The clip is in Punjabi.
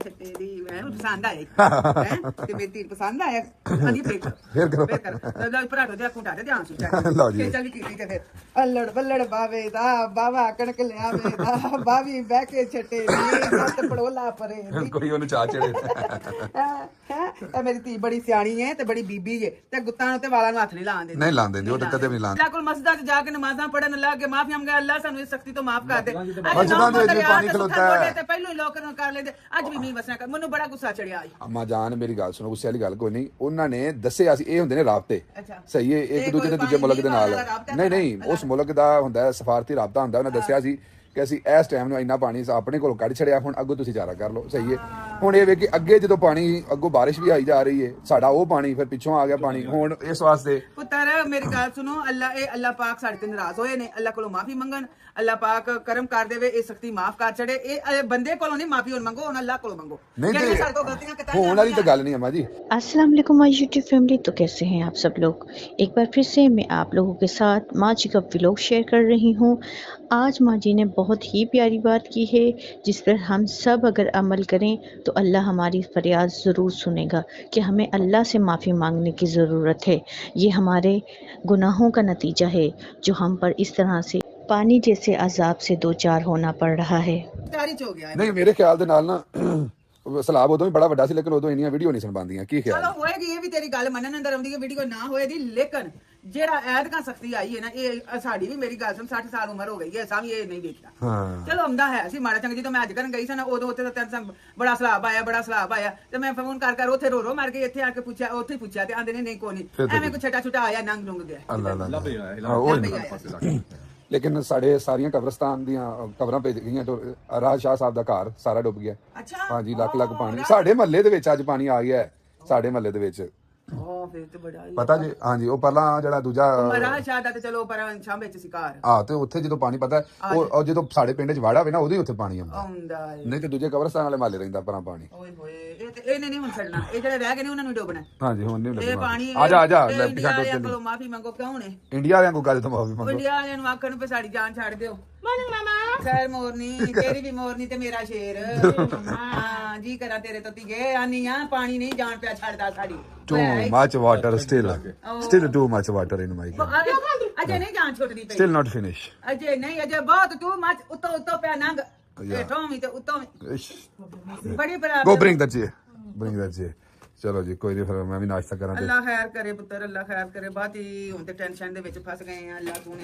ਛੱਟੇ ਦੀ ਮੈਂ ਪਸੰਦ ਆਇਆ ਹੈ ਤੇ ਮੇਰੀ ਧੀ ਪਸੰਦ ਆਇਆ ਹਾਂਜੀ ਫੇਰ ਕਰੋ ਭਰਾਟੋ ਦੇ ਘੁੰਟਾ ਦੇ ਧਿਆਨ ਸੁਣ ਲਓ ਜੀ। ਚੱਲ ਕੀਤੀ ਤੇ ਫਿਰ ਅੱਲੜ ਬੱਲੜ ਬਾਵੇ ਦਾ ਬਾਵਾ ਕਣਕ ਲਿਆਵੇ ਦਾ ਬਾਵੀ ਬਹਿ ਕੇ ਛੱਟੇ ਦੀ ਸੱਤ ਪੜੋਲਾ ਪਰੇ ਦੀ ਕੋਈ ਉਹਨੂੰ ਚਾਹ ਚੜੇ ਇਹ ਮੇਰੀ ਧੀ ਬੜੀ ਸਿਆਣੀ ਹੈ ਤੇ ਬੜੀ ਬੀਬੀ ਜੇ ਤੇ ਗੁੱਤਾਂ ਨੂੰ ਤੇ ਵਾਲਾਂ ਨੂੰ ਹੱਥ ਨਹੀਂ ਲਾਉਣ ਦਿੰਦੀ ਨਹੀਂ ਲਾਉਂਦੇ ਜੀ, ਉਹ ਤਾਂ ਕਦੇ ਵੀ ਨਹੀਂ ਲਾਉਂਦੇ। ਅੱਲਾਹ ਕੋਲ ਮਸਜਿਦਾਂ 'ਚ ਜਾ ਕੇ ਨਮਾਜ਼ਾਂ ਪੜਨ ਅੱਲਾਹ ਕੇ ਮਾਫੀ ਮੰਗੇ ਅੱਲਾਹ ਸਾਨੂੰ ਇਸ ਸਖਤੀ ਤੋਂ ਮਾਫ ਕਰ ਦੇ ਮਸਜਿਦਾਂ ਦੇ ਵਿੱਚ ਪਾਣੀ ਖਲੋਤਾ ਹੈ ਤੇ ਪਹਿਲਾਂ ਹੀ ਲੋਕ ਕਰ ਲੈਂਦੇ ਅੱਜ ਵੀ ਨਹੀਂ ਵਸਣਾ ਕਰ ਮੈਨੂੰ ਬੜਾ ਗੁੱਸਾ ਚੜਿਆ ਆਈ ਅਮਾ ਜਾਨ ਮੇਰੀ ਗੱਲ ਸੁਣੋ, ਗੁੱਸੇ ਵਾਲੀ ਗੱਲ ਕੋਈ ਨਹੀਂ। ਉਹਨਾਂ ਨੇ ਦੱਸਿਆ ਸੀ ਇਹ ਹੁੰਦੇ ਨੇ ਰਾਬਤੇ ਸਹੀ ਹੈ ਇੱਕ ਦੂਜੇ ਦੇ ਦੂਜੇ ਮੁਲਕ ਦੇ ਨਾਲ ਨਹੀਂ ਉਸ ਮੁਲਕ ਦਾ ਹੁੰਦਾ ਸਫਾਰਤੀ ਰਾਬਤਾ ਹੁੰਦਾ। ਉਹਨਾਂ ਦੱਸਿਆ ਸੀ ਕਿ ਅਸੀਂ ਇਸ ਟਾਈਮ ਨੂੰ ਇੰਨਾ ਪਾਣੀ ਆਪਣੇ ਕੋਲ ਕੱਢ ਛੜਿਆ, ਹੁਣ ਅੱਗੋਂ ਤੁਸੀਂ ਚਾਰਾ ਕਰ ਲਓ ਸਹੀ ਹੈ। ਹੁਣ ਇਹ ਵੇ ਕਿ ਅੱਗੇ ਜਦੋਂ ਪਾਣੀ ਅੱਗੋਂ ਬਾਰਿਸ਼ ਵੀ ਆਈ ਜਾ ਰਹੀ ਹੈ ਸਾਡਾ ਉਹ ਪਾਣੀ ਫਿਰ ਪਿੱਛੋਂ ਆ ਗਿਆ ਪਾਣੀ। ਹੁਣ ਇਸ ਵਾਸਤੇ ਪੁੱਤਰ ਮੇਰੀ ਗੱਲ ਸੁਣੋ ਅੱਲਾਹ ਪਾਕ ਸਾਡੇ ਤੇ ਨਾਰਾਜ਼ ਹੋਏ ਨੇ ਅੱਲਾਹ ਕੋਲੋਂ ਮਾਫੀ ਮੰਗਣ ਅੱਲਾਹ ਪਾਕ ਕਰਮ ਕਰ ਦੇਵੇ ਇਹ ਸਖਤੀ ਮਾਫ ਕਰ ਛੜੇ ਇਹ ਬੰਦੇ ਕੋਲੋਂ ਨਹੀਂ ਮਾਫੀ ਹੁਣ ਮੰਗੋ ਹੁਣ ਅੱਲਾਹ ਕੋਲੋਂ ਮੰਗੋ नहीं ਸਾਡੇ ਕੋਲ ਗਲਤੀਆਂ ਕਿਤਾਂ होने वाली तो गल नहीं अम्मा जी। अस्सलाम वालेकुम माय यूट्यूब फैमिली, तो कैसे हैं आप सब लोग। एक बार फिर से मैं आप लोगों के साथ माँ जी का व्लॉग शेयर कर रही हूँ। आज माँ जी ने बहुत ही प्यारी बात की है जिस पर हम सब अगर अमल करें तो अल्लाह हमारी फरियाद ज़रूर सुनेगा कि हमें अल्लाह से माफ़ी मांगने की ज़रूरत है। ये हमारे गुनाहों का नतीजा है जो हम पर इस तरह से पानी जैसे अजाब से दो चार होना पड़ रहा है। ਹੋ ਗਿਆ नहीं मेरे ख्याल ਦੇ ਨਾਲ ਨਾ ਸਲਾਬ ਉਦੋਂ ਵੀ ਬੜਾ ਵੱਡਾ ਸੀ ਲੇਕਿਨ ਉਦੋਂ ਇੰਨੀਆਂ ਵੀਡੀਓ ਨਹੀਂ ਸੁਣਵਾਉਂਦੀਆਂ। ਕੀ ਖਿਆਲ ਚਲੋ ਹੋਏਗੀ ਇਹ ਵੀ ਤੇਰੀ ਗੱਲ ਮੰਨਣ ਅੰਦਰ ਆਉਂਦੀ ਹੈ ਵੀਡੀਓ ਨਾ ਹੋਏਗੀ ਲੇਕਿਨ ਜਿਹੜਾ ਐਤਕਾਂ ਸਖਤੀ ਆਈ ਹੈ ਨਾ ਇਹ ਸਾਡੀ ਵੀ ਮੇਰੀ ਗੱਲ ਸੁਣ 60 ਸਾਲ ਉਮਰ ਹੋ ਗਈ ਹੈ ਸਾਂ ਵੀ ਇਹ ਨਹੀਂ ਦੇਖਿਆ। ਹਾਂ ਚਲੋ ਆਉਂਦਾ ਹੈ ਅਸੀਂ ਮਾੜਾ ਚੰਗਾ ਜਦੋਂ ਮੈਂ ਅੱਜ ਕਰਨ ਗਈ ਸੀ ਨਾ ਉਦੋਂ ਉੱਥੇ ਤਾਂ ਬੜਾ ਸਲਾਬ ਆਇਆ ਤੇ ਮੈਂ ਫੋਨ ਕਰ ਉੱਥੇ ਰੋ ਮਾਰ ਕੇ ਇੱਥੇ ਆ ਕੇ ਪੁੱਛਿਆ ਉੱਥੇ ਹੀ ਪੁੱਛਿਆ ਤੇ ਆਂਦੇ ਨੇ ਨਹੀਂ ਕੋਈ ਨਹੀਂ ਐਵੇਂ ਕੋਈ ਛੋਟਾ ਛੋਟਾ ਆਇਆ ਨੰਗ ਲੁੰਗ ਗਿਆ ਅੱਲਾ ਲੇਕਿਨ ਸਾਡੇ ਸਾਰੀਆਂ ਕਬਰਸਤਾਨ ਦੀਆਂ ਕਬਰਾਂ ਭੇਜ ਗਈਆਂ ਰਾਜ ਸ਼ਾਹ ਸਾਹਿਬ ਦਾ ਘਰ ਸਾਰਾ ਡੁੱਬ ਗਿਆ। ਅੱਛਾ ਹਾਂਜੀ ਲੱਖ ਪਾਣੀ ਸਾਡੇ ਮਹੱਲੇ ਦੇ ਵਿੱਚ ਅੱਜ ਪਾਣੀ ਆ ਗਿਆ ਸਾਡੇ ਮਹੱਲੇ ਦੇ ਵਿੱਚ ਉਹ ਫਿਰ ਤੇ ਬੜਾ ਪਤਾ ਜੀ। ਹਾਂਜੀ ਉਹ ਪਹਿਲਾਂ ਜਿਹੜਾ ਦੂਜਾ ਮਹਾਰਾਜ ਸ਼ਾਹ ਦਾ ਤੇ ਚਲੋ ਪਰ ਛਾਂ ਵਿੱਚ ਸਿਕਾਰ ਤੇ ਉੱਥੇ ਜਦੋਂ ਪਾਣੀ ਪਤਾ ਉਹ ਜਦੋਂ ਸਾਡੇ ਪਿੰਡ 'ਚ ਵਾੜਾ ਹੋਵੇ ਨਾ ਉਹਦੇ ਉੱਥੇ ਪਾਣੀ ਆਉਂਦਾ ਆਉਂਦਾ ਨਹੀਂ ਤੇ ਦੂਜੇ ਕਬਰਸਤਾਨ ਵਾਲੇ ਮਹੱਲੇ ਰਹਿੰਦਾ ਪਰਾਂ ਪਾਣੀ। ਓਏ ਹੋਏ ਇਹ ਤੇ ਇਹਨੇ ਨਹੀਂ ਹੁਣ ਛੱਡਣਾ ਇਹ ਜਿਹੜੇ ਰਹਿ ਗਏ ਨੇ ਉਹਨਾਂ ਨੂੰ ਡੋਬਣਾ। ਹਾਂਜੀ ਹੁਣ ਨਹੀਂ ਇਹ ਪਾਣੀ ਆ ਜਾ ਲੈ ਇੰਡੀਆ ਪਿੱਛੇ ਵਾਲਿਆਂ ਕੋਲੋਂ ਮਾਫੀ ਮੰਗੋ ਕਿਉਂ ਨੇ ਇੰਡੀਆ ਵਾਲਿਆਂ ਕੋਲ ਗੱਲ ਤੋਂ ਮਾਫੀ ਮੰਗੋ। ਇੰਡੀਆ ਵਾਲਿਆਂ ਨੂੰ ਆਖਣ ਵੀ ਸਾਡੀ ਜਾਨ ਛੱਡ ਦਿਓ ਖੈਰ ਮੋਰਨੀ ਤੇਰੀ ਵੀ ਮੋਰਨੀ ਤੇ ਮੇਰਾ ਸ਼ੇਰ ਹਾਂ ਜੀ ਕਰਾਂ ਤੇਰੇ ਤੋਂ ਧੀਏ ਆਨੀ ਆ ਪਾਣੀ ਨਹੀਂ ਜਾਨ ਪਿਆ ਛੱਡਦਾ ਸਾਡੀ Too much water still too much water in my game. ਅਜੇ ਨਹੀਂ ਜਾਨ ਛੁੱਟਦੀ ਪਈ Still not finished. ਅਜੇ ਨਹੀਂ ਅਜੇ ਬਹੁਤ too much ਉੱਤੋਂ ਪਿਆ ਨੰਗ ਹੇਠੋਂ ਵੀ ਤੇ ਉੱਤੋਂ ਵੀ Ish. ਬੜੀ ਬਰਾਬਰ Go bring that chair. Bring that chair. ਚਲੋ ਜੀ ਕੋਈ ਨਹੀਂ ਫਿਰ ਮੈਂ ਵੀ ਨਾਸ਼ਤਾ ਕਰਾਂ ਤੇ ਅੱਲਾ ਖੈਰ ਕਰੇ ਪੁੱਤਰ ਅੱਲਾ ਖੈਰ ਕਰੇ ਬਾਤ ਹੀ ਹੁਣ ਤੇ ਟੈਨਸ਼ਨ ਦੇ ਵਿੱਚ ਫਸ ਗਏ ਆ ਅੱਲਾ ਤੂੰ